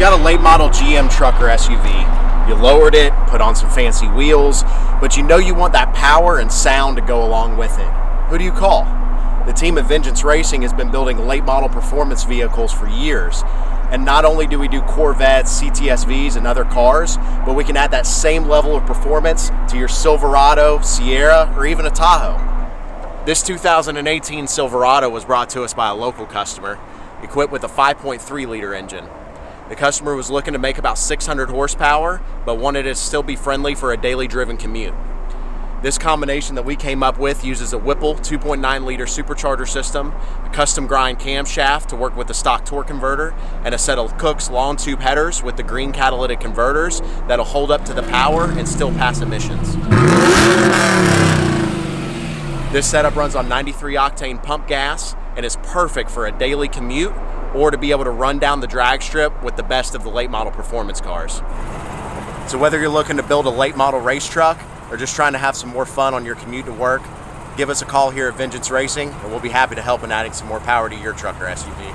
got a late model GM truck or SUV. You lowered it, put on some fancy wheels, but you know you want that power and sound to go along with it. Who do you call? The team at Vengeance Racing has been building late model performance vehicles for years. And not only do we do Corvettes, CTS-Vs, and other cars, but we can add that same level of performance to your Silverado, Sierra, or even a Tahoe. This 2018 Silverado was brought to us by a local customer, equipped with a 5.3 liter engine. The customer was looking to make about 600 horsepower, but wanted it to still be friendly for a daily driven commute. This combination that we came up with uses a Whipple 2.9 liter supercharger system, a custom grind camshaft to work with the stock torque converter, and a set of Cook's long tube headers with the green catalytic converters that'll hold up to the power and still pass emissions. This setup runs on 93 octane pump gas and is perfect for a daily commute or to be able to run down the drag strip with the best of the late model performance cars. So whether you're looking to build a late model race truck or just trying to have some more fun on your commute to work, give us a call here at Vengeance Racing and we'll be happy to help in adding some more power to your truck or SUV.